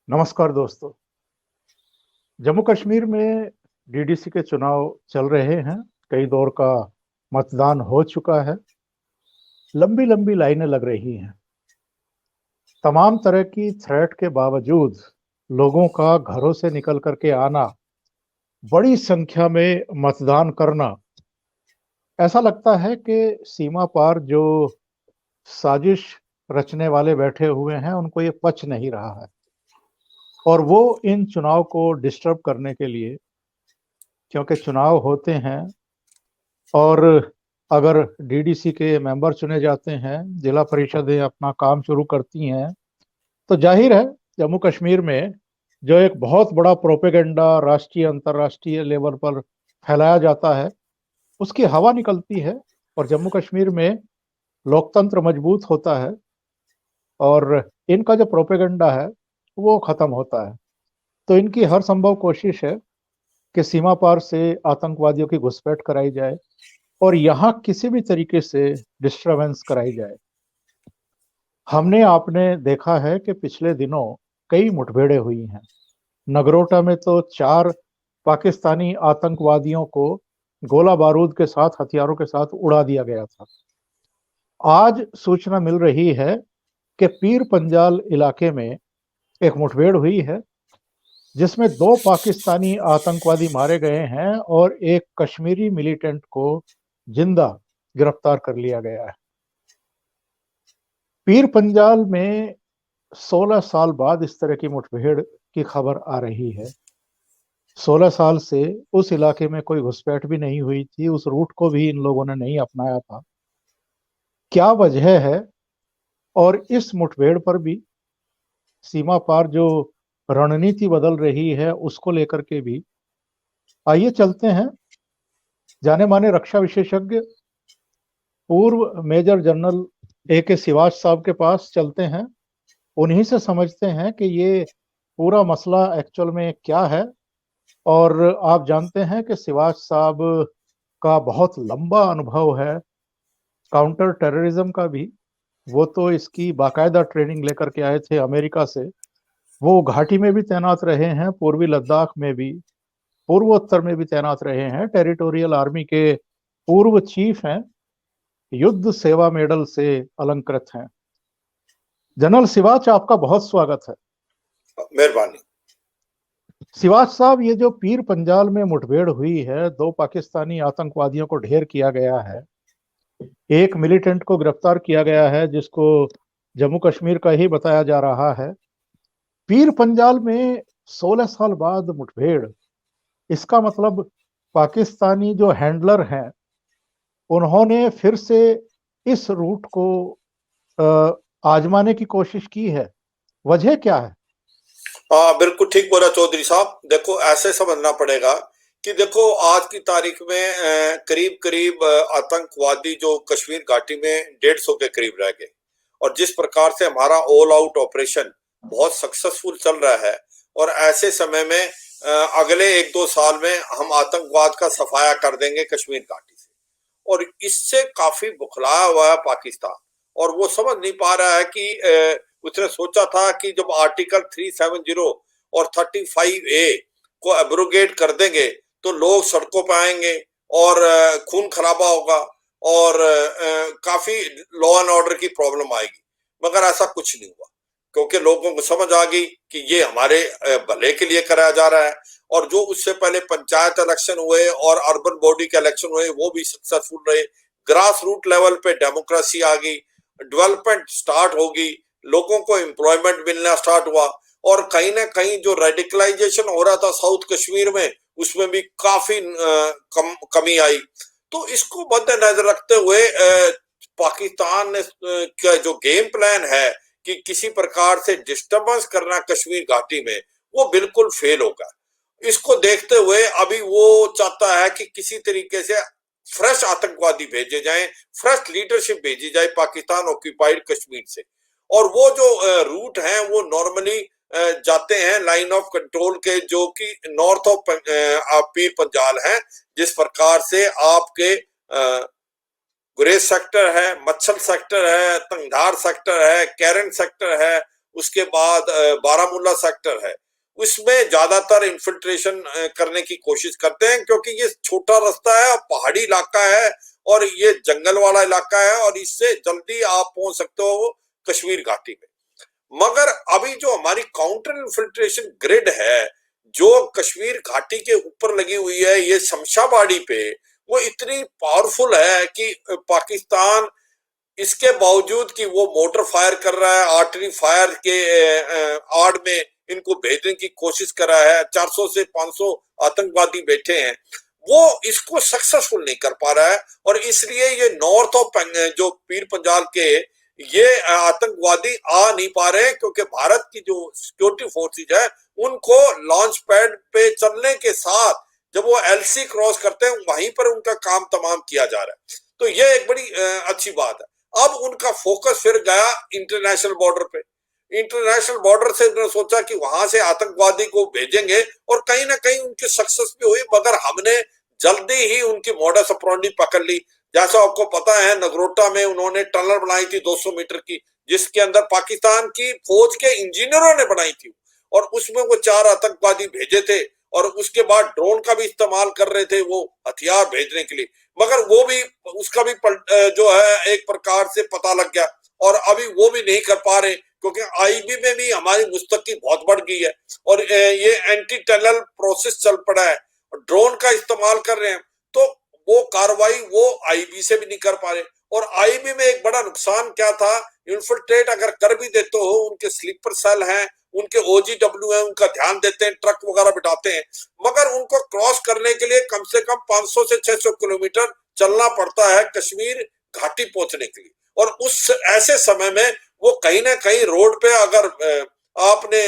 नमस्कार दोस्तों। जम्मू कश्मीर में डीडीसी के चुनाव चल रहे हैं। कई दौर का मतदान हो चुका है। लंबी लंबी लाइनें लग रही हैं। तमाम तरह की थ्रेट के बावजूद लोगों का घरों से निकल करके आना, बड़ी संख्या में मतदान करना, ऐसा लगता है कि सीमा पार जो साजिश रचने वाले बैठे हुए हैं उनको ये पच नहीं रहा है और वो इन चुनाव को डिस्टर्ब करने के लिए, क्योंकि चुनाव होते हैं और अगर डीडीसी के मेंबर चुने जाते हैं, जिला परिषदें अपना काम शुरू करती हैं, तो जाहिर है जम्मू कश्मीर में जो एक बहुत बड़ा प्रोपेगेंडा राष्ट्रीय अंतर्राष्ट्रीय लेवल पर फैलाया जाता है, उसकी हवा निकलती है और जम्मू कश्मीर में लोकतंत्र मजबूत होता है और इनका जो प्रोपेगेंडा है वो खत्म होता है। तो इनकी हर संभव कोशिश है कि सीमा पार से आतंकवादियों की घुसपैठ कराई जाए और यहाँ किसी भी तरीके से डिस्टरबेंस कराई जाए। हमने आपने देखा है कि पिछले दिनों कई मुठभेड़ें हुई हैं। नगरोटा में तो 4 पाकिस्तानी आतंकवादियों को गोला बारूद के साथ, हथियारों के साथ उड़ा दिया गया था। आज सूचना मिल रही है कि पीर पंजाल इलाके में एक मुठभेड़ हुई है जिसमें 2 पाकिस्तानी आतंकवादी मारे गए हैं और एक कश्मीरी मिलिटेंट को जिंदा गिरफ्तार कर लिया गया है। पीर पंजाल में 16 साल बाद इस तरह की मुठभेड़ की खबर आ रही है। 16 साल से उस इलाके में कोई घुसपैठ भी नहीं हुई थी, उस रूट को भी इन लोगों ने नहीं अपनाया था। क्या वजह है? और इस मुठभेड़ पर भी सीमा पार जो रणनीति बदल रही है उसको लेकर के भी आइए चलते हैं जाने माने रक्षा विशेषज्ञ पूर्व मेजर जनरल A.K. सिवाच साहब के पास चलते हैं। उन्हीं से समझते हैं कि ये पूरा मसला एक्चुअल में क्या है। और आप जानते हैं कि सिवाच साहब का बहुत लंबा अनुभव है काउंटर टेररिज्म का भी। वो तो इसकी बाकायदा ट्रेनिंग लेकर के आए थे अमेरिका से। वो घाटी में भी तैनात रहे हैं, पूर्वी लद्दाख में भी, पूर्वोत्तर में भी तैनात रहे हैं, टेरिटोरियल आर्मी के पूर्व चीफ हैं, युद्ध सेवा मेडल से अलंकृत हैं। जनरल सिवाच, आपका बहुत स्वागत है। मेहरबानी। सिवाच साहब, ये जो पीर पंजाल में मुठभेड़ हुई है, 2 पाकिस्तानी आतंकवादियों को ढेर किया गया है, एक मिलिटेंट को गिरफ्तार किया गया है जिसको जम्मू कश्मीर का ही बताया जा रहा है। पीर पंजाल में 16 साल बाद मुठभेड़, इसका मतलब पाकिस्तानी जो हैंडलर हैं उन्होंने फिर से इस रूट को आजमाने की कोशिश की है। वजह क्या है? हाँ, बिल्कुल ठीक बोला चौधरी साहब। देखो, ऐसे समझना पड़ेगा कि देखो आज की तारीख में करीब करीब आतंकवादी जो कश्मीर घाटी में 150 के करीब रह गए, और जिस प्रकार से हमारा ऑल आउट ऑपरेशन बहुत सक्सेसफुल चल रहा है, और ऐसे समय में अगले 1-2 साल में हम आतंकवाद का सफाया कर देंगे कश्मीर घाटी से। और इससे काफी बुखलाया हुआ है पाकिस्तान, और वो समझ नहीं पा रहा है कि उसने सोचा था कि जब आर्टिकल 370 और 35A को एब्रोगेट कर देंगे तो लोग सड़कों पर आएंगे और खून खराबा होगा और काफी लॉ एंड ऑर्डर की प्रॉब्लम आएगी। मगर ऐसा कुछ नहीं हुआ, क्योंकि लोगों को समझ आ गई कि ये हमारे भले के लिए कराया जा रहा है। और जो उससे पहले पंचायत इलेक्शन हुए और अर्बन बॉडी के इलेक्शन हुए, वो भी सक्सेसफुल रहे। ग्रास रूट लेवल पे डेमोक्रेसी आ गई, डेवलपमेंट स्टार्ट होगी, लोगों को एम्प्लॉयमेंट मिलना स्टार्ट हुआ, और कहीं ना कहीं जो रेडिकलाइजेशन हो रहा था साउथ कश्मीर में, उसमें भी काफी कमी आई। तो इसको मद्देनजर रखते हुए पाकिस्तान ने का जो गेम प्लान है कि किसी प्रकार से डिस्टर्बेंस करना कश्मीर घाटी में, वो बिल्कुल फेल होगा। इसको देखते हुए अभी वो चाहता है कि किसी तरीके से फ्रेश आतंकवादी भेजे जाएं, फ्रेश लीडरशिप भेजी जाए पाकिस्तान ऑक्यूपाइड कश्मीर से। और वो जो रूट हैं वो नॉर्मली जाते हैं लाइन ऑफ कंट्रोल के, जो कि नॉर्थ ऑफ पीर पंजाल है। जिस प्रकार से आपके गुरेज सेक्टर है, मच्छल सेक्टर है, तंगधार सेक्टर है, कैरन सेक्टर है, उसके बाद बारामूला सेक्टर है, उसमें ज्यादातर इन्फिल्ट्रेशन करने की कोशिश करते हैं, क्योंकि ये छोटा रास्ता है, पहाड़ी इलाका है और ये जंगल वाला इलाका है और इससे जल्दी आप पहुंच सकते हो कश्मीर घाटी में। मगर अभी जो हमारी काउंटर इन्फिल्ट्रेशन ग्रिड है जो कश्मीर घाटी के ऊपर लगी हुई है, ये शमशाबाड़ी पे, वो इतनी पावरफुल है कि पाकिस्तान इसके बावजूद कि वो मोटर फायर कर रहा है, आर्टरी फायर के आड़ में इनको भेजने की कोशिश कर रहा है, 400 से 500 आतंकवादी बैठे हैं, वो इसको सक्सेसफुल नहीं कर पा रहा है। और इसलिए ये नॉर्थ ऑफ जो पीर पंजाल के ये आतंकवादी आ नहीं पा रहे हैं, क्योंकि भारत की जो सिक्योरिटी फोर्सेज है उनको लॉन्च पैड पे चलने के साथ जब वो एलसी क्रॉस करते हैं वहीं पर उनका काम तमाम किया जा रहा है। तो ये एक बड़ी अच्छी बात है। अब उनका फोकस फिर गया इंटरनेशनल बॉर्डर पे। इंटरनेशनल बॉर्डर से उन्होंने सोचा कि वहां से आतंकवादी को भेजेंगे और कहीं ना कहीं उनकी सक्सेस भी हुई, मगर हमने जल्दी ही उनकी मॉडस ऑपरेंडी पकड़ ली। जैसा आपको पता है, नगरोटा में उन्होंने टनल बनाई थी 200 मीटर की, जिसके अंदर पाकिस्तान की फौज के इंजीनियरों ने बनाई थी, और उसमें वो 4 आतंकवादी भेजे थे और उसके बाद ड्रोन का भी इस्तेमाल कर रहे थे वो हथियार भेजने के लिए। मगर वो भी, उसका भी जो है एक प्रकार से पता लग गया और अभी वो भी नहीं कर पा रहे, क्योंकि आईबी में भी हमारी मुस्तकी बहुत बढ़ गई है और ये एंटी टनल प्रोसेस चल पड़ा है, ड्रोन का इस्तेमाल कर रहे हैं, तो वो कार्रवाई वो आईबी से भी नहीं कर पा रहे। और आईबी में एक बड़ा नुकसान क्या था, इन्फिल्ट्रेट अगर कर भी देते हो, उनके स्लीपर सेल हैं, उनके ओजीडब्ल्यू है, उनका ध्यान देते हैं, ट्रक वगैरह बिठाते हैं, मगर उनको क्रॉस करने के लिए कम से कम 500 से 600 किलोमीटर चलना पड़ता है कश्मीर घाटी पहुंचने के लिए। और उस ऐसे समय में वो कहीं ना कहीं रोड पे अगर आपने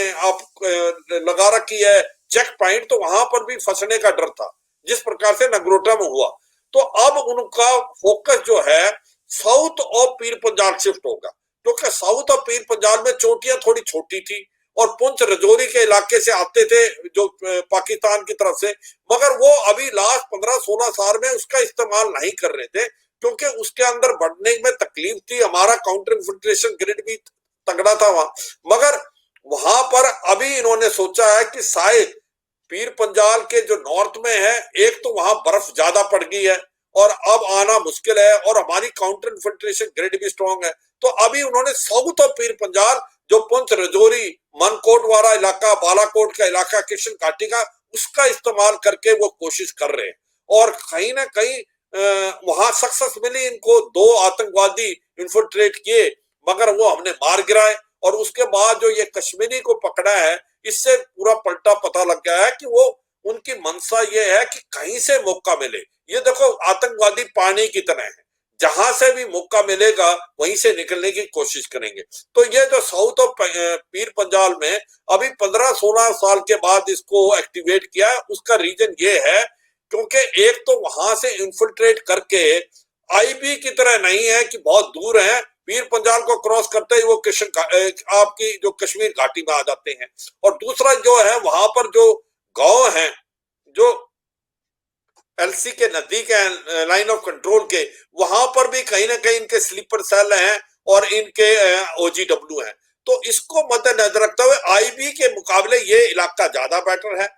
लगा रखी है चेक पॉइंट, तो वहां पर भी फंसने का डर था, जिस प्रकार से नगरोटा में हुआ। तो अब उनका फोकस जो है south of Pir Panjal shift होगा, क्योंकि साउथ ऑफ पीर पंजाल में चोटियां थोड़ी छोटी थी और पुंछ रजौरी के इलाके से आते थे जो पाकिस्तान की तरफ से, मगर वो अभी लास्ट 15-16 साल में उसका इस्तेमाल नहीं कर रहे थे, क्योंकि उसके अंदर बढ़ने में तकलीफ थी। हमारा काउंटर इन्फिल्ट्रेशन ग्रिड भी तगड़ा था वहां, मगर वहां पर अभी इन्होंने सोचा है कि शायद पीर पंजाल के जो नॉर्थ में है, एक तो वहां बर्फ ज्यादा पड़ गई है और अब आना मुश्किल है, और हमारी काउंटर इन्फिल्ट्रेशन ग्रिड भी स्ट्रांग है, तो अभी उन्होंने साउथ ऑफ पीर पंजाल जो पुंछ रजौरी मनकोट वाला इलाका, बालाकोट का इलाका, किशन घाटी का, उसका इस्तेमाल करके वो कोशिश कर रहे हैं। और कहीं ना कहीं वहां सक्सेस मिली, इनको 2 आतंकवादी इन्फिल्ट्रेट किए, मगर वो हमने मार गिराए। और उसके बाद जो ये कश्मीरी को पकड़ा है, इससे पूरा पलटा पता लग गया है कि वो उनकी मंशा ये है कि कहीं से मौका मिले। ये देखो, आतंकवादी पानी की तरह है, जहां से भी मौका मिलेगा वहीं से निकलने की कोशिश करेंगे। तो ये जो साउथ ऑफ पीर पंजाल में अभी 15-16 साल के बाद इसको एक्टिवेट किया है, उसका रीजन ये है क्योंकि एक तो वहां से इन्फिल्ट्रेट करके आईबी की तरह नहीं है कि बहुत दूर है, पीर पंजाल को क्रॉस करते ही वो आपकी जो कश्मीर घाटी में आ जाते हैं। और दूसरा जो है, वहां पर जो गांव हैं जो एलसी के नजदीक है, लाइन ऑफ कंट्रोल के, वहां पर भी कहीं ना कहीं इनके स्लीपर सेल हैं और इनके ओजीडब्ल्यू हैं। तो इसको मद्देनजर रखते हुए आईबी के मुकाबले ये इलाका ज्यादा बेटर है।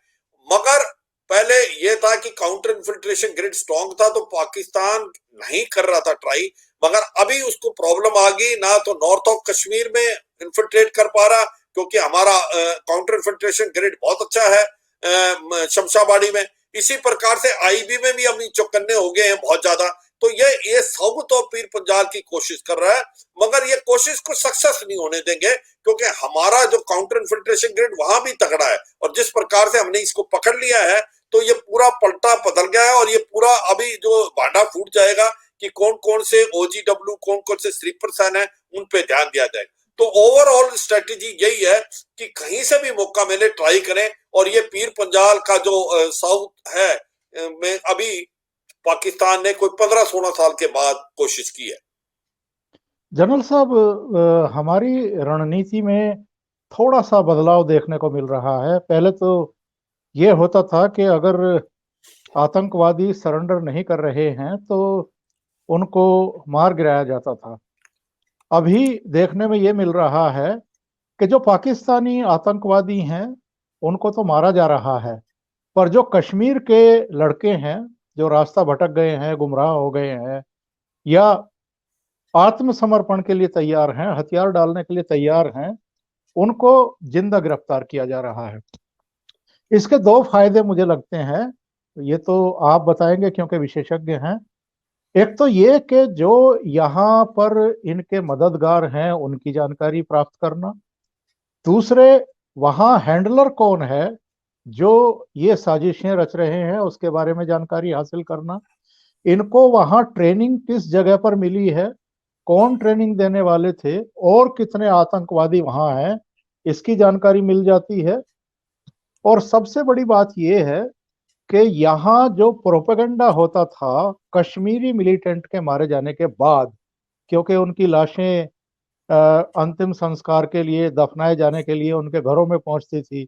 मगर पहले ये था कि काउंटर इन्फिल्ट्रेशन ग्रिड स्ट्रांग था, तो पाकिस्तान नहीं कर रहा था ट्राई, मगर अभी उसको प्रॉब्लम आ गई, ना तो नॉर्थ ऑफ कश्मीर में इन्फिल्ट्रेट कर पा रहा, क्योंकि हमारा काउंटर इन्फिल्ट्रेशन ग्रिड बहुत अच्छा है शमशाबाड़ी में। इसी प्रकार से आईबी में भी अभी चौकन्ने हो गए हैं बहुत ज्यादा। तो ये साउथ ऑफ पीर पंजाल की कोशिश कर रहा है, मगर ये कोशिश को सक्सेस नहीं होने देंगे, क्योंकि हमारा जो काउंटर इन्फिल्ट्रेशन ग्रिड वहां भी तगड़ा है, और जिस प्रकार से हमने इसको पकड़ लिया है, तो ये पूरा पलटा बदल गया है। और ये पूरा अभी जो भांडा फूट जाएगा कि कौन कौन से ओजीडब्ल्यू, कौन कौन से स्लीपर सेल है, उन पे ध्यान दिया जाएगा। तो ओवरऑल स्ट्रेटेजी यही है कि कहीं से भी मौका मिले ट्राई करें। और ये पीर पंजाल का जो साउथ है में अभी पाकिस्तान ने कोई 15-16 साल के बाद कोशिश की है। जनरल साहब, हमारी रणनीति में थोड़ा सा बदलाव देखने को मिल रहा है। पहले तो ये होता था कि अगर आतंकवादी सरेंडर नहीं कर रहे हैं तो उनको मार गिराया जाता था। अभी देखने में ये मिल रहा है कि जो पाकिस्तानी आतंकवादी हैं उनको तो मारा जा रहा है, पर जो कश्मीर के लड़के हैं जो रास्ता भटक गए हैं, गुमराह हो गए हैं या आत्मसमर्पण के लिए तैयार हैं, हथियार डालने के लिए तैयार हैं, उनको जिंदा गिरफ्तार किया जा रहा है। इसके दो फायदे मुझे लगते हैं, ये तो आप बताएंगे क्योंकि विशेषज्ञ हैं। एक तो ये कि जो यहाँ पर इनके मददगार हैं उनकी जानकारी प्राप्त करना, दूसरे वहाँ हैंडलर कौन है जो ये साजिशें रच रहे हैं उसके बारे में जानकारी हासिल करना, इनको वहाँ ट्रेनिंग किस जगह पर मिली है, कौन ट्रेनिंग देने वाले थे और कितने आतंकवादी वहाँ हैं, इसकी जानकारी मिल जाती है। और सबसे बड़ी बात यह है कि यहाँ जो प्रोपेगेंडा होता था कश्मीरी मिलिटेंट के मारे जाने के बाद, क्योंकि उनकी लाशें अंतिम संस्कार के लिए दफनाए जाने के लिए उनके घरों में पहुंचती थी,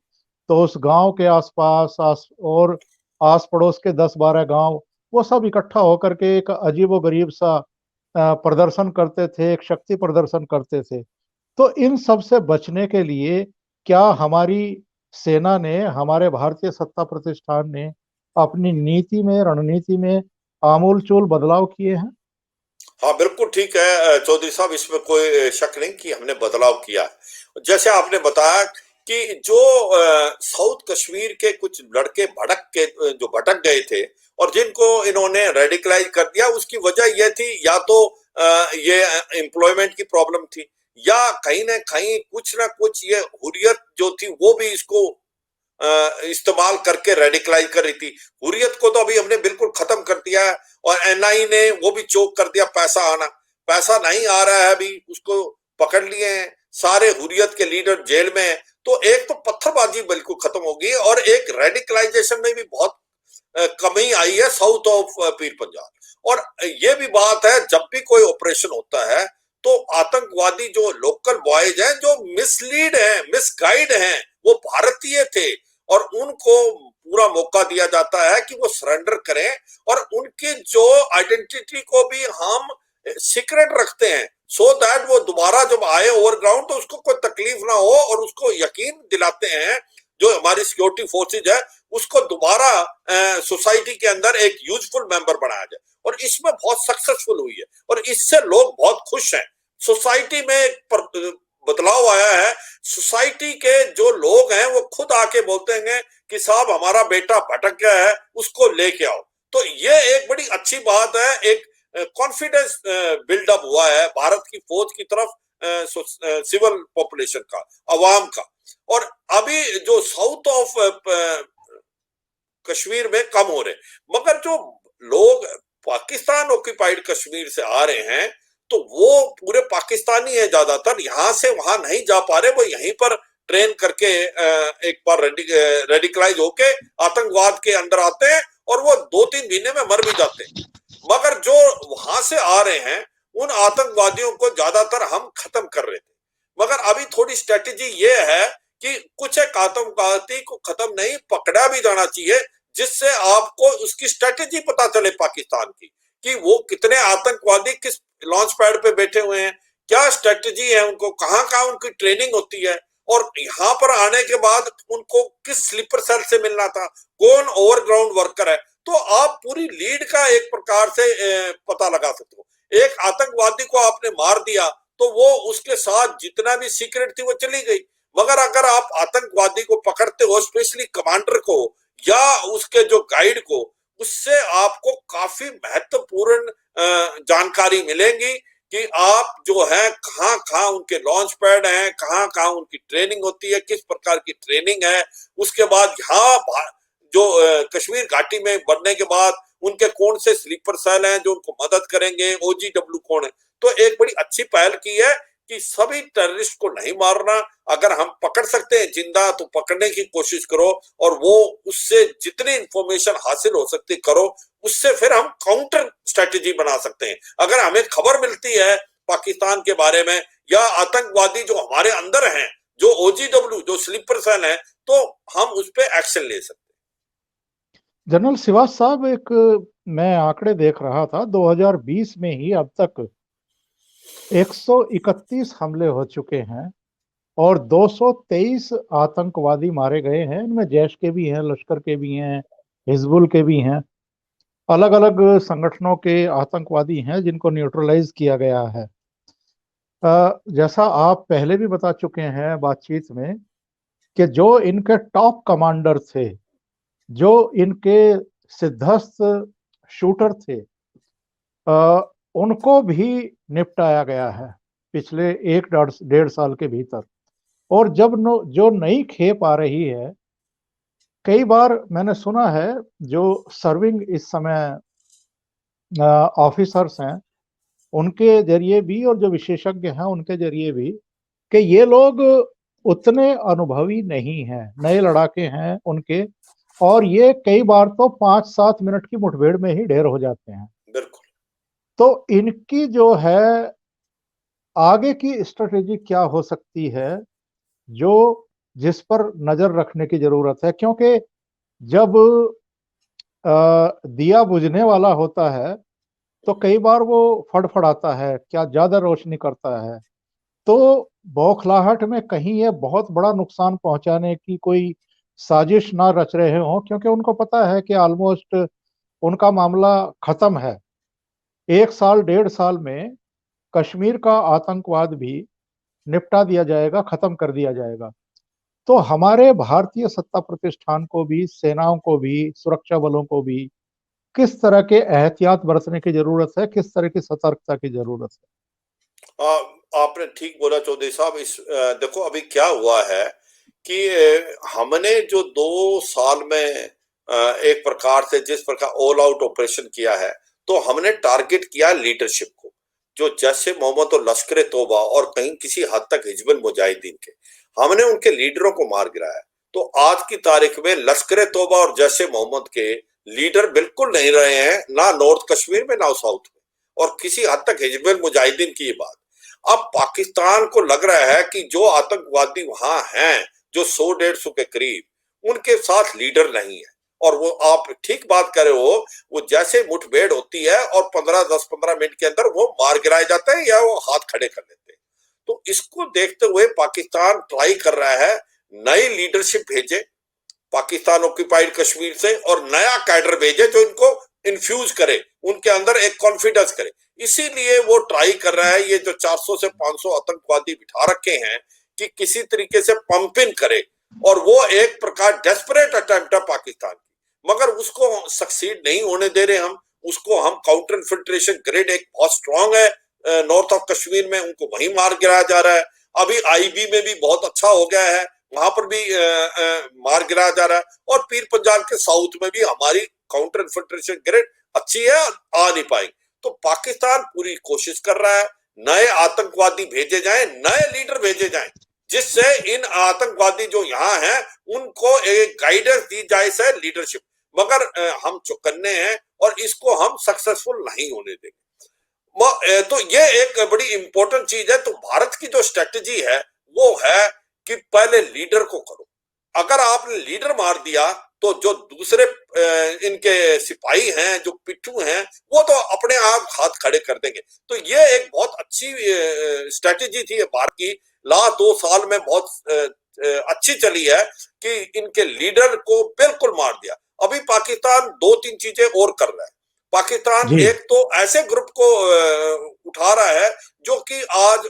तो उस गांव के आसपास और आस पड़ोस के 10-12 गांव वो सब इकट्ठा होकर के एक अजीबो गरीब सा प्रदर्शन करते थे, एक शक्ति प्रदर्शन करते थे। तो इन सब से बचने के लिए क्या हमारी सेना ने, हमारे भारतीय सत्ता प्रतिष्ठान ने अपनी नीति में, रणनीति में आमूलचूल बदलाव किए हैं? हाँ बिल्कुल ठीक है चौधरी साहब, इसमें कोई शक नहीं कि हमने बदलाव किया है। जैसे आपने बताया कि जो साउथ कश्मीर के कुछ लड़के जो भटक गए थे और जिनको इन्होंने रेडिकलाइज कर दिया, उसकी वजह यह थी या तो ये एम्प्लॉयमेंट की प्रॉब्लम थी, या कहीं ना कहीं कुछ ना कुछ ये हुर्रियत जो थी वो भी इसको इस्तेमाल करके रेडिकलाइज कर रही थी। हुर्रियत को तो अभी हमने बिल्कुल खत्म कर दिया है और एनआई ने वो भी चोक कर दिया, पैसा नहीं आ रहा है, अभी उसको पकड़ लिए हैं, सारे हुर्रियत के लीडर जेल में हैं। तो एक तो पत्थरबाजी बिल्कुल खत्म हो गई और एक रेडिकलाइजेशन में भी बहुत कमी आई है साउथ ऑफ पीर पंजाब। और ये भी बात है, जब भी कोई ऑपरेशन होता है तो आतंकवादी जो लोकल बॉयज हैं जो मिसलीड हैं, मिसगाइड हैं, वो भारतीय थे और उनको पूरा मौका दिया जाता है कि वो सरेंडर करें और उनकी जो आइडेंटिटी को भी हम सीक्रेट रखते हैं, सो दैट वो दोबारा जब आए ओवरग्राउंड तो उसको कोई तकलीफ ना हो, और उसको यकीन दिलाते हैं जो हमारी सिक्योरिटी फोर्सेज है उसको दोबारा सोसाइटी के अंदर एक यूजफुल मेंबर बनाया जाए। और इसमें बहुत सक्सेसफुल हुई है और इससे लोग बहुत खुश हैं। सोसाइटी में एक बदलाव आया है, सोसाइटी के जो लोग हैं वो खुद आके बोलते हैं कि साहब हमारा बेटा भटक गया है, उसको लेके आओ। तो ये एक बड़ी अच्छी बात है, एक कॉन्फिडेंस बिल्डअप हुआ है भारत की फौज की तरफ, सिविल पॉपुलेशन का, अवाम का। और अभी जो साउथ ऑफ कश्मीर में कम हो रहे, मगर जो लोग पाकिस्तान ऑक्यूपाइड कश्मीर से आ रहे हैं तो वो पूरे पाकिस्तानी है ज्यादातर, यहां से वहां नहीं जा पा रहे, वो यहीं पर ट्रेन करके एक बार रेडिकलाइज होके आतंकवाद के अंदर आते हैं और वो 2-3 महीने में मर भी जाते हैं। मगर जो वहां से आ रहे हैं उन आतंकवादियों को ज्यादातर हम खत्म कर रहे थे, मगर अभी थोड़ी स्ट्रेटेजी ये है कि कुछ एक आतंकवादी को खत्म नहीं, पकड़ा भी जाना चाहिए, जिससे आपको उसकी स्ट्रेटेजी पता चले पाकिस्तान की कि वो कितने आतंकवादी किस लॉन्च पैड पे बैठे हुए हैं, क्या स्ट्रेटेजी है, उनको कहाँ कहाँ उनकी ट्रेनिंग होती है, और यहाँ पर आने के बाद उनको किस स्लीपर सेल से मिलना था, कौन ओवरग्राउंड वर्कर है। तो आप पूरी लीड का एक प्रकार से पता लगा सकते हो। एक आतंकवादी को आपने मार दिया तो वो उसके साथ जितना भी सीक्रेट थी वो चली गई, मगर अगर आप आतंकवादी को पकड़ते हो, स्पेशली कमांडर को या उसके जो गाइड को, उससे आपको काफी महत्वपूर्ण जानकारी मिलेगी कि आप जो है कहाँ कहाँ उनके लॉन्च पैड हैं, कहाँ कहाँ उनकी ट्रेनिंग होती है, किस प्रकार की ट्रेनिंग है। उसके बाद यहाँ जो कश्मीर घाटी में बढ़ने के बाद उनके कौन से स्लीपर सेल हैं जो उनको मदद करेंगे, ओजीडब्ल्यू कौन है। तो एक बड़ी अच्छी पहल की है कि सभी टेररिस्ट को नहीं मारना, अगर हम पकड़ सकते हैं जिंदा तो पकड़ने की कोशिश करो, और वो उससे जितनी इंफॉर्मेशन हासिल हो सकती करो, उससे फिर हम काउंटर स्ट्रेटेजी बना सकते हैं। अगर हमें खबर मिलती है पाकिस्तान के बारे में या आतंकवादी जो हमारे अंदर हैं, जो ओजीडब्ल्यू जो स्लीपर सेल हैं, तो हम उस पर एक्शन ले सकते हैं। जनरल सिवाज साहब, एक मैं आंकड़े देख रहा था, 2020 में ही अब तक 131 हमले हो चुके हैं और 223 आतंकवादी मारे गए हैं। इनमें जैश के भी हैं, लश्कर के भी हैं, हिजबुल के भी हैं, अलग अलग संगठनों के आतंकवादी हैं जिनको न्यूट्रलाइज किया गया है। जैसा आप पहले भी बता चुके हैं बातचीत में कि जो इनके टॉप कमांडर थे, जो इनके सिद्धस्त शूटर थे, उनको भी निपटाया गया है पिछले एक डेढ़ साल के भीतर। और जब जो नई खेप आ रही है, कई बार मैंने सुना है जो सर्विंग इस समय ऑफिसर्स हैं उनके जरिए भी और जो विशेषज्ञ हैं उनके जरिए भी, कि ये लोग उतने अनुभवी नहीं हैं, नए लड़ाके हैं उनके, और ये कई बार तो 5-7 मिनट की मुठभेड़ में ही ढेर हो जाते हैं। बिल्कुल। तो इनकी जो है आगे की स्ट्रेटेजी क्या हो सकती है, जो जिस पर नजर रखने की जरूरत है, क्योंकि जब दिया बुझने वाला होता है तो कई बार वो फड़फड़ाता है, क्या ज्यादा रोशनी करता है। तो बौखलाहट में कहीं ये बहुत बड़ा नुकसान पहुंचाने की कोई साजिश ना रच रहे हों, क्योंकि उनको पता है कि ऑलमोस्ट उनका मामला खत्म है। 1 साल 1.5 साल में कश्मीर का आतंकवाद भी निपटा दिया जाएगा, खत्म कर दिया जाएगा। तो हमारे भारतीय सत्ता प्रतिष्ठान को भी, सेनाओं को भी, सुरक्षा बलों को भी किस तरह के एहतियात बरतने की जरूरत है, किस तरह की सतर्कता की जरूरत है? आपने ठीक बोला चौधरी साहब। देखो अभी क्या हुआ है कि हमने जो 2 साल में एक प्रकार से जिस प्रकार ऑल आउट ऑपरेशन किया है, तो हमने टारगेट किया लीडरशिप को, जो जैश ए मोहम्मद और लश्कर ए तौबा और कहीं किसी हद तक हिजबुल मुजाहिदीन के, हमने उनके लीडरों को मार गिराया। तो आज की तारीख में लश्कर ए तौबा और जैश ए मोहम्मद के लीडर बिल्कुल नहीं रहे हैं, ना नॉर्थ कश्मीर में ना साउथ में, और किसी हद तक हिजबुल मुजाहिदीन की ये बात। अब पाकिस्तान को लग रहा है कि जो आतंकवादी वहां हैं, जो 100-150 के करीब, उनके साथ लीडर नहीं है। और वो आप ठीक बात कर रहे हो, वो जैसे मुठभेड़ होती है और 10-15 मिनट के अंदर वो मार गिराए जाते हैं या वो हाथ खड़े कर लेते हैं। तो इसको देखते हुए पाकिस्तान ट्राई कर रहा है नई लीडरशिप भेजे पाकिस्तान ऑक्यूपाइड कश्मीर से, और नया कैडर भेजे जो इनको इन्फ्यूज करे, उनके अंदर एक कॉन्फिडेंस करे। इसीलिए वो ट्राई कर रहा है, ये जो 400 से 500 आतंकवादी बिठा रखे हैं, कि किसी तरीके से पंप इन करे। और वो एक प्रकार डेस्परेट अटेम्प्ट है पाकिस्तान की, मगर उसको सक्सीड नहीं होने दे रहे हम। उसको हम काउंटर इन्फिल्ट्रेशन ग्रिड एक बहुत स्ट्रांग है नॉर्थ ऑफ कश्मीर में, उनको वहीं मार गिराया जा रहा है। अभी आईबी में भी बहुत अच्छा हो गया है, वहां पर भी मार गिराया जा रहा है। और पीर पंजाल के साउथ में भी हमारी काउंटर इन्फिल्ट्रेशन ग्रिड अच्छी है, आ नहीं पाएगी। तो पाकिस्तान पूरी कोशिश कर रहा है नए आतंकवादी भेजे जाएं, नए लीडर भेजे जाएं, जिससे इन आतंकवादी जो यहाँ हैं उनको एक गाइडेंस दी जाए से लीडरशिप। मगर हम चौकन्ने हैं और इसको हम सक्सेसफुल नहीं होने देंगे। तो ये एक बड़ी इंपॉर्टेंट चीज है। तो भारत की जो स्ट्रेटेजी है वो है कि पहले लीडर को करो। अगर आपने लीडर मार दिया तो जो दूसरे इनके सिपाही हैं, जो पिट्ठू हैं, वो तो अपने आप हाथ खड़े कर देंगे। तो ये एक बहुत अच्छी स्ट्रेटेजी थी भारत की, लास्ट 2 साल में बहुत अच्छी चली है कि इनके लीडर को बिल्कुल मार दिया। अभी पाकिस्तान 2-3 चीजें और कर रहा है। पाकिस्तान जी। एक तो ऐसे ग्रुप को उठा रहा है जो कि आज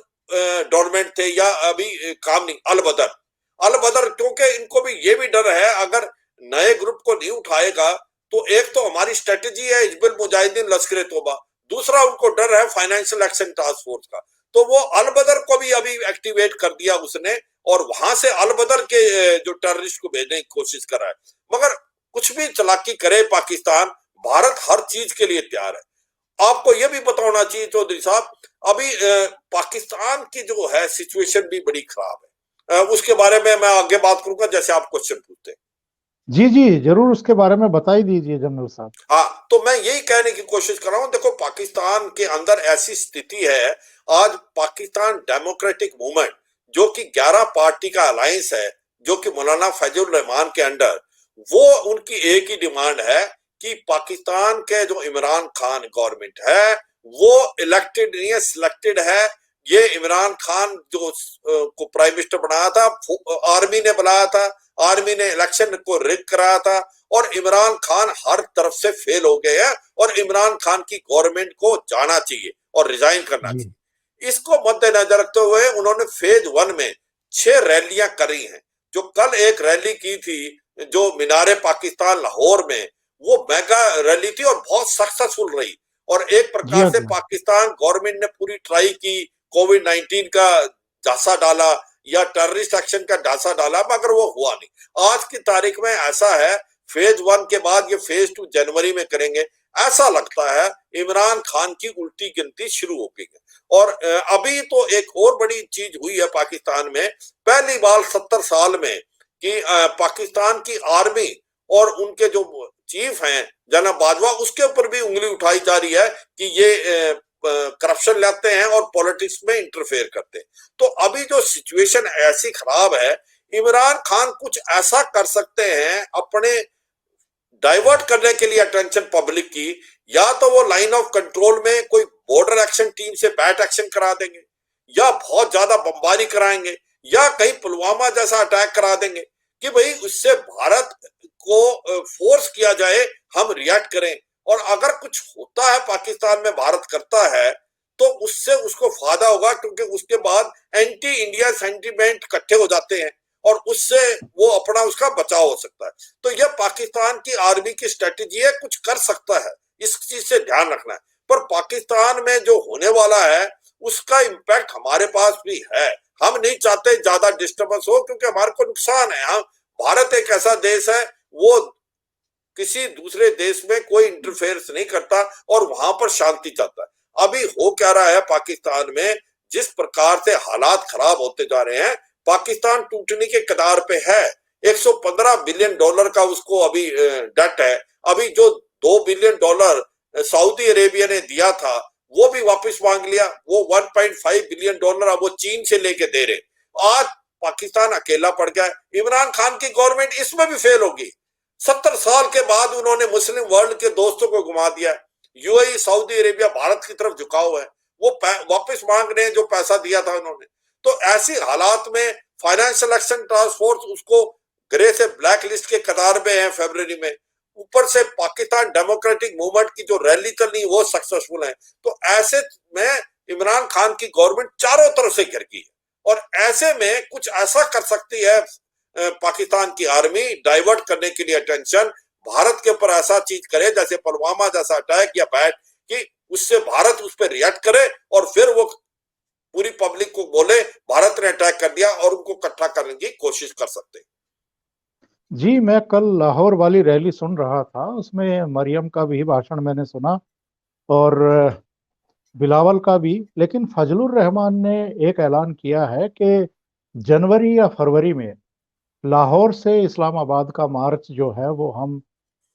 डोरमेंट थे या अभी काम नहीं, अल बदर, क्योंकि इनको भी ये भी डर है, अगर नए ग्रुप को नहीं उठाएगा तो एक तो हमारी स्ट्रेटेजी है हिजबुल मुजाहिदीन लश्कर ए तौबा, दूसरा उनको डर है फाइनेंशियल एक्शन टास्क फोर्स का। तो वो अल बदर को भी अभी एक्टिवेट कर दिया उसने, और वहां से अल बदर के जो टेररिस्ट को भेजने की कोशिश कर रहा है। मगर कुछ भी चालाकी करे पाकिस्तान, भारत हर चीज के लिए तैयार है। आपको यह भी बताना चाहिए चौधरी साहब, अभी पाकिस्तान की जो है सिचुएशन भी बड़ी खराब है। उसके बारे में मैं आगे बात करूंगा जैसे आप क्वेश्चन पूछते हैं। जी जी, जरूर उसके बारे में बता ही दीजिए जनरल साहब। हाँ, तो मैं यही कहने की कोशिश कर रहा हूं, देखो पाकिस्तान के अंदर ऐसी स्थिति है, आज पाकिस्तान डेमोक्रेटिक मूवमेंट जो कि 11 पार्टी का अलायंस है, जो कि मौलाना फैजुल रहमान के अंडर, वो उनकी एक ही डिमांड है कि पाकिस्तान के जो इमरान खान गवर्नमेंट है वो इलेक्टेड नहीं है, सिलेक्टेड है। ये इमरान खान जो को प्राइम मिनिस्टर बनाया था, आर्मी ने बनाया था, आर्मी ने इलेक्शन को रिग कराया था, और इमरान खान हर तरफ से फेल हो गए हैं, और इमरान खान की गवर्नमेंट को जाना चाहिए और रिजाइन करना जी। चाहिए। इसको मद्देनजर रखते हुए उन्होंने फेज 1 में 6 रैलियां करी हैं। जो कल एक रैली की थी जो मीनारे पाकिस्तान लाहौर में, वो मेगा रैली थी और बहुत सक्सेसफुल रही, और एक जी प्रकार हाँ, से जी हाँ। पाकिस्तान गवर्नमेंट ने पूरी ट्राई की, कोविड-19 का झांसा डाला या टेररिस्ट एक्शन का ढांचा डाला, मगर वो हुआ नहीं। आज की तारीख में ऐसा है, फेज 1 के बाद ये फेज 2 जनवरी में करेंगे, ऐसा लगता है इमरान खान की उल्टी गिनती शुरू हो गई है। और अभी तो एक और बड़ी चीज हुई है पाकिस्तान में, पहली बार 70 साल में कि पाकिस्तान की आर्मी और उनके जो चीफ हैं जनाब बाजवा, उसके ऊपर भी उंगली उठाई जा रही है कि ये करप्शन लाते हैं और पॉलिटिक्स में इंटरफेयर करते हैं। तो अभी जो सिचुएशन ऐसी खराब है, इमरान खान कुछ ऐसा कर सकते हैं अपने डाइवर्ट करने के लिए अटेंशन पब्लिक की, या तो वो लाइन ऑफ कंट्रोल में कोई बॉर्डर एक्शन टीम से बैट एक्शन करा देंगे, या बहुत ज्यादा बमबारी कराएंगे, या कहीं पुलवामा जैसा अटैक करा देंगे कि भाई उससे भारत को फोर्स किया जाए हम रिएक्ट करें। और अगर कुछ होता है पाकिस्तान में, भारत करता है, तो उससे उसको फायदा होगा, क्योंकि उसके बाद एंटी इंडिया सेंटीमेंट इकट्ठे हो जाते हैं और उससे वो अपना उसका बचाव हो सकता है। तो यह पाकिस्तान की आर्मी की स्ट्रेटेजी है, कुछ कर सकता है, इस चीज से ध्यान रखना है। पर पाकिस्तान में जो होने वाला है उसका इम्पैक्ट हमारे पास भी है। हम नहीं चाहते ज्यादा डिस्टर्बेंस हो, क्योंकि हमारे को नुकसान है। हम, भारत एक ऐसा देश है, वो किसी दूसरे देश में कोई इंटरफेरेंस नहीं करता और वहां पर शांति चाहता है। अभी हो क्या रहा है पाकिस्तान में, जिस प्रकार से हालात खराब होते जा रहे हैं, पाकिस्तान टूटने के कगार पे है। 115 बिलियन डॉलर का उसको अभी डेट है। अभी जो 2 बिलियन डॉलर सऊदी अरेबिया ने दिया था वो भी वापस मांग लिया। वो 1.5 बिलियन डॉलर अब वो चीन से लेके दे रहे। आज पाकिस्तान अकेला पड़ गया। इमरान खान की गवर्नमेंट इसमें भी फेल होगी। 70 साल के बाद उन्होंने मुस्लिम वर्ल्ड के दोस्तों को घुमा दिया। यूएई, सऊदी अरेबिया भारत की तरफ झुकाव है, वो वापस मांग रहे हैं जो पैसा दिया था उन्होंने। तो ऐसी हालात में फाइनेंशियल एक्शन टास्क फोर्स उसको ग्रे से ब्लैक लिस्ट के कतार में है फरवरी में। ऊपर से पाकिस्तान डेमोक्रेटिक मूवमेंट की जो रैली चलनी वो सक्सेसफुल है। तो ऐसे में इमरान खान की गवर्नमेंट चारों तरफ से घिर गई है, और ऐसे में कुछ ऐसा कर सकती है पाकिस्तान की आर्मी, डाइवर्ट करने के लिए अटेंशन भारत के ऊपर ऐसा चीज करे जैसे पुलवामा जैसा अटैक या बैट, कि उससे भारत उस पर रिएक्ट करे और फिर वो पूरी पब्लिक को बोले भारत ने अटैक कर दिया, और उनको इकट्ठा करने की कोशिश कर सकते हैं। जी, मैं कल लाहौर वाली रैली सुन रहा था, उसमें मरियम का भी भाषण मैंने सुना और बिलावल का भी। लेकिन फजलुर रहमान ने एक ऐलान किया है कि जनवरी या फरवरी में लाहौर से इस्लामाबाद का मार्च जो है वो हम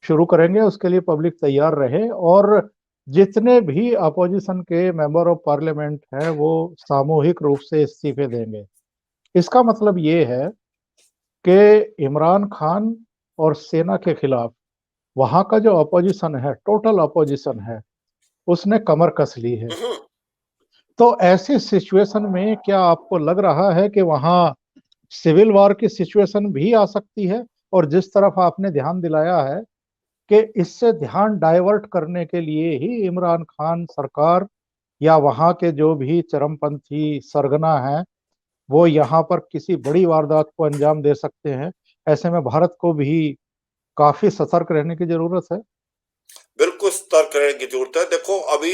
शुरू करेंगे। उसके लिए पब्लिक तैयार रहे, और जितने भी अपोजिशन के मेंबर ऑफ पार्लियामेंट हैं वो सामूहिक रूप से इस्तीफे देंगे। इसका मतलब ये है कि इमरान खान और सेना के खिलाफ वहां का जो अपोजिशन है, टोटल अपोजिशन है, उसने कमर कस ली है। तो ऐसे सिचुएशन में क्या आपको लग रहा है कि वहां सिविल वॉर की सिचुएशन भी आ सकती है? और जिस तरफ आपने ध्यान दिलाया है कि इससे ध्यान डाइवर्ट करने के लिए ही इमरान खान सरकार या वहां के जो भी चरमपंथी सरगना है वो यहाँ पर किसी बड़ी वारदात को अंजाम दे सकते हैं, ऐसे में भारत को भी काफी सतर्क रहने की जरूरत है। बिल्कुल सतर्क रहने की जरूरत है। देखो अभी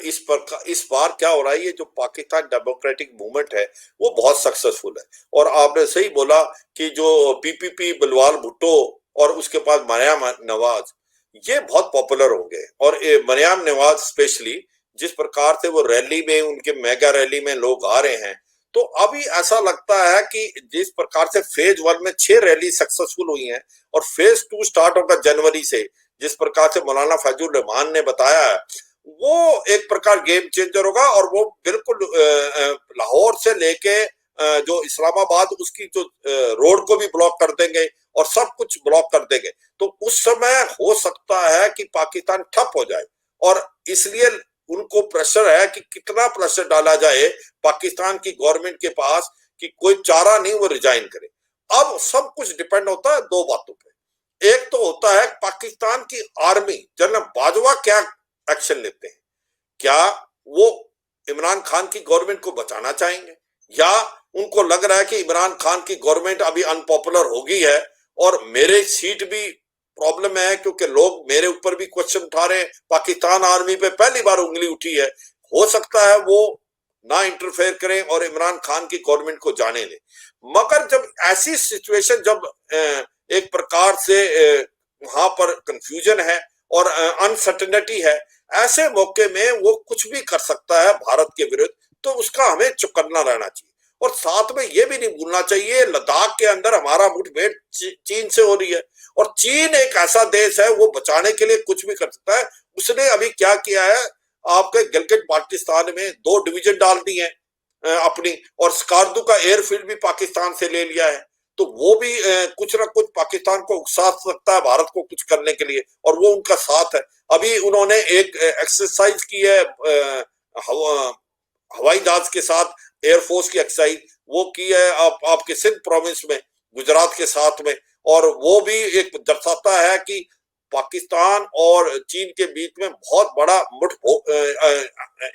इस बार क्या हो रहा है, ये जो पाकिस्तान डेमोक्रेटिक मूवमेंट है वो बहुत सक्सेसफुल है। और आपने सही बोला कि जो पीपीपी, बिलवाल भुट्टो और उसके बाद मरियम नवाज, ये बहुत पॉपुलर हो गए। और मरियम नवाज स्पेशली जिस प्रकार से वो रैली में, उनके मेगा रैली में लोग आ रहे हैं, तो अभी ऐसा लगता है कि जिस प्रकार से फेज 1 में 6 रैली सक्सेसफुल हुई हैं और फेज 2 स्टार्ट होगा जनवरी से, जिस प्रकार से मौलाना फैजुल रहमान ने बताया है, वो एक प्रकार गेम चेंजर होगा। और वो बिल्कुल लाहौर से लेके जो इस्लामाबाद उसकी जो रोड को भी ब्लॉक कर देंगे और सब कुछ ब्लॉक कर देंगे। तो उस समय हो सकता है कि पाकिस्तान ठप हो जाए, और इसलिए उनको प्रेशर है कि कितना प्रेशर डाला जाए पाकिस्तान की गवर्नमेंट के पास कि कोई चारा नहीं वो रिजाइन करे। अब सब कुछ डिपेंड होता है दो बातों पे। एक तो होता है पाकिस्तान की आर्मी, जनरल बाजवा क्या एक्शन लेते हैं, क्या वो इमरान खान की गवर्नमेंट को बचाना चाहेंगे या उनको लग रहा है कि इमरान खान की गवर्नमेंट अभी अनपॉपुलर हो गई है और मेरे सीट भी प्रॉब्लम है क्योंकि लोग मेरे ऊपर भी क्वेश्चन उठा रहे हैं, पाकिस्तान आर्मी पे पहली बार उंगली उठी है, हो सकता है वो ना इंटरफेयर करें और इमरान खान की गवर्नमेंट को जाने दें। मगर जब ऐसी सिचुएशन, जब एक प्रकार से वहां पर कंफ्यूजन है और अनसर्टेनिटी है, ऐसे मौके में वो कुछ भी कर सकता है भारत के विरुद्ध, तो उसका हमें चौकन्ना रहना चाहिए। और साथ में ये भी नहीं भूलना चाहिए लद्दाख के अंदर हमारा मुठभेड़ चीन से हो रही है और चीन एक ऐसा देश है वो बचाने के लिए कुछ भी कर सकता है। उसने अभी क्या किया है, आपके गिलगित बाल्टिस्तान में 2 डिवीजन डाल दी है अपनी, और स्कार्दू का एयरफील्ड भी पाकिस्तान से ले लिया है। तो वो भी कुछ ना कुछ पाकिस्तान को उकसा सकता है भारत को कुछ करने के लिए, और वो उनका साथ है। अभी उन्होंने एक एक्सरसाइज की है हवाई जहाज के साथ, एयरफोर्स की एक्सरसाइज वो की है आपके सिंध प्रोविंस में, गुजरात के साथ में, और वो भी एक दर्शाता है कि पाकिस्तान और चीन के बीच में बहुत बड़ा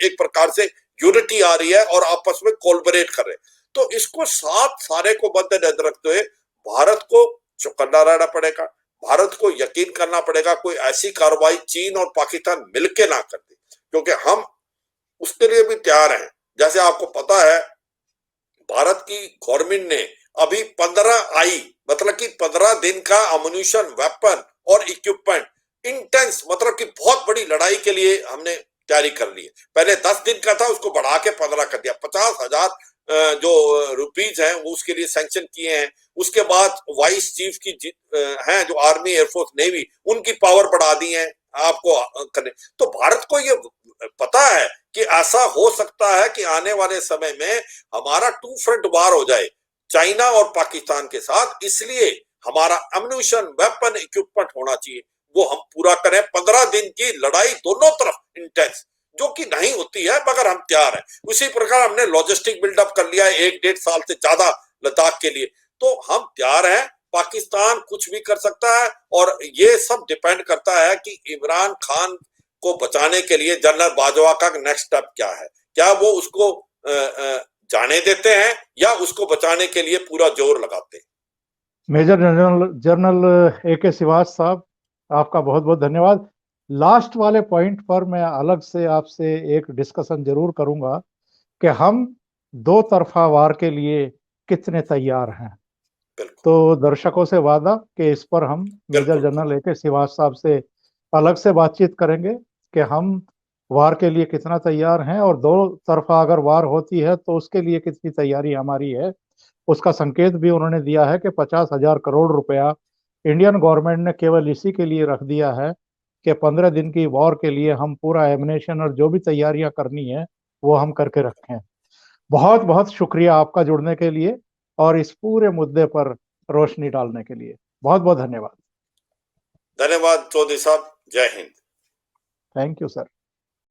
एक प्रकार से यूनिटी आ रही है और आपस में कोलबरेट कर रहे हैं। तो इसको सारे को मद्देनजर रखते हुए भारत को चौकन्ना रहना पड़ेगा, भारत को यकीन करना पड़ेगा कोई ऐसी कार्रवाई चीन और पाकिस्तान मिलके ना कर दे, क्योंकि हम उसके लिए भी तैयार हैं। जैसे आपको पता है भारत की गवर्नमेंट ने अभी 15 दिन का अम्युनिशन, वेपन और इक्विपमेंट इंटेंस, मतलब कि बहुत बड़ी लड़ाई के लिए हमने तैयारी कर ली है। पहले 10 दिन का था, उसको बढ़ा के 15 कर दिया। 50,000 जो रुपीज हैं वो उसके लिए सैंक्शन किए हैं। उसके बाद वाइस चीफ की हैं जो आर्मी, एयरफोर्स, नेवी, उनकी पावर बढ़ा दी है आपको करने। तो भारत को ये पता है कि ऐसा हो सकता है कि आने वाले समय में हमारा 2 फ्रंट वार हो जाए चाइना और पाकिस्तान के साथ, इसलिए हमारा एम्युनिशन, वेपन, इक्विपमेंट होना चाहिए, वो हम पूरा करें। 15 दिन की लड़ाई दोनों तरफ इंटेंस, जो कि नहीं होती है मगर हम तैयार हैं। उसी प्रकार हमने लॉजिस्टिक बिल्डअप कर लिया है 1-1.5 साल से ज्यादा लद्दाख के लिए, तो हम तैयार हैं। पाकिस्तान कुछ भी कर सकता है और ये सब डिपेंड करता है कि इमरान खान को बचाने के लिए जनरल बाजवा का नेक्स्ट स्टेप क्या है, क्या वो उसको जाने देते हैं या उसको बचाने के लिए पूरा जोर लगाते हैं। मेजर जनरल ए के श्रीवास्तव साहब, आपका बहुत बहुत धन्यवाद। लास्ट वाले पॉइंट पर मैं अलग से आपसे एक डिस्कशन जरूर करूंगा कि हम 2 तरफा वार के लिए कितने तैयार हैं। तो दर्शकों से वादा कि इस पर हम मेजर जनरल ए के श्रीवास्तव साहब से अलग से बातचीत करेंगे कि हम वार के लिए कितना तैयार हैं और 2 तरफा अगर वार होती है तो उसके लिए कितनी तैयारी हमारी है। उसका संकेत भी उन्होंने दिया है कि 50,000 करोड़ रुपया इंडियन गवर्नमेंट ने केवल इसी के लिए रख दिया है कि 15 दिन की वॉर के लिए हम पूरा एमिनेशन और जो भी तैयारियां करनी है वो हम करके रखें। बहुत बहुत शुक्रिया आपका जुड़ने के लिए और इस पूरे मुद्दे पर रोशनी डालने के लिए। बहुत बहुत धन्यवाद। धन्यवाद चौधरी साहब, जय हिंद। Thank you sir.